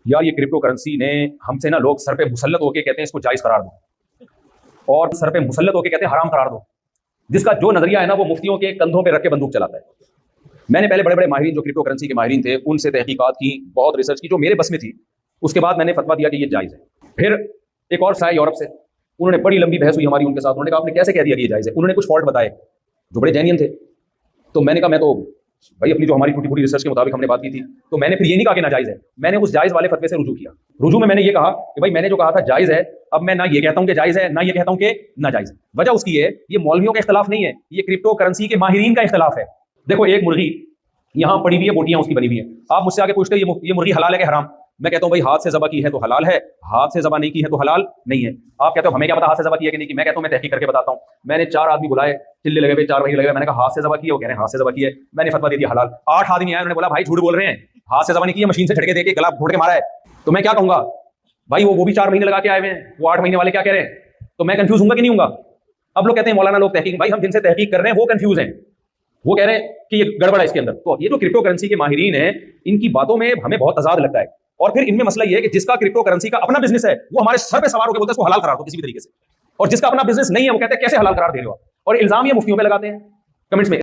यार ये crypto currency ने हमसे ना लोग सर पे मुसल्लत होके कहते हैं इसको जायज़ करार दो, और सर पे मुसल्लत होके कहते हैं हराम करार दो। जिसका जो नजरिया है ना वो मुफ्तियों के कंधों पे रख के बंदूक चलाता है। मैंने पहले बड़े बड़े माहिरीन जो क्रिप्टो करेंसी के माहिरीन थे उनसे तहकीकात की, बहुत रिसर्च की जो मेरे बस में थी। उसके बाद मैंने फतवा दिया कि ये जायज़ है। फिर एक और साया यूरोप से, उन्होंने बड़ी लंबी बहस हुई हमारी उनके साथ। उन्होंने कहा आपने कैसे कह दिया कि ये जायज़ है। उन्होंने कुछ फॉल्ट बताए जो बड़े जेन्युइन थे। तो मैंने कहा मैं तो भाई अपनी जो हमारी टूटी फूटी रिसर्च के मुताबिक हमने बात की थी, तो मैंने फिर ये नहीं कहा कि ना जायज़ है। मैंने उस जायज़ वाले फतवे से रुजू किया। रुजू में मैंने ये कहा कि भाई मैंने जो कहा था जायज़ है, अब मैं ना ये कहता हूं कि जायज़ है ना ये कहता हूं कि ना जायज़ है। वजह उसकी है ये मौलवियों का इख्तलाफ नहीं है, ये क्रिप्टो करेंसी के माहिरीन का इख्तलाफ है। देखो एक मुर्गी यहाँ पड़ी हुई है, बोटियां उसकी बनी हुई है। आप मुझसे आगे पूछते हो ये मुर्गी हलाल है कि हराम। मैं कहता हूं भाई हाथ से ज़बा की है तो हलाल है, हाथ से ज़बा नहीं की है तो हलाल नहीं है। आप कहते हो हमें क्या पता हाथ से ज़बा की है कि नहीं की। मैं कहता हूं मैं तहकीक करके बताता हूं। मैंने 4 आदमी बुलाए, चिल्ले लगे हुए, 4 महीने लगे। मैंने कहा हाथ से ज़बा की है, वो कह रहे हैं हाथ से ज़बा की है। मैंने फतवा दे दिया हलाल। 8 आदमी आए, उन्होंने बोला भाई झूठ बोल रहे हैं, हाथ से ज़बा नहीं की है, मशीन से झटके देके गला घोट के मारा है। तो मैं क्या कहूंगा भाई, वो भी 4 महीने लगा के आए हुए हैं, वो 8 महीने वाले क्या कह रहे हैं। तो मैं कंफ्यूज हूंगा कि नहीं हूंगा। अब लोग कहते हैं मौलाना लोग तहकीक, भाई हम जिनसे तहकीक कर रहे हैं वो कंफ्यूज हैं, वो कह रहे हैं कि ये गड़बड़ है इसके अंदर। तो ये जो क्रिप्टो करेंसी के माहिरीन हैं इनकी बातों में हमें बहुत तजाद लगता है। और फिर इनमें मसला ये है कि जिसका क्रिप्टो करेंसी का अपना बिजनेस है वो हमारे सर पे सवार होकर बोलते हैं इसको हलाल करार दो किसी भी तरीके से, और जिसका अपना बिजनेस नहीं है वो कहते हैं कैसे हलाल करार दे रहे हो आप। और इल्जाम ये मुफ्तियों पे लगाते हैं कमेंट्स में।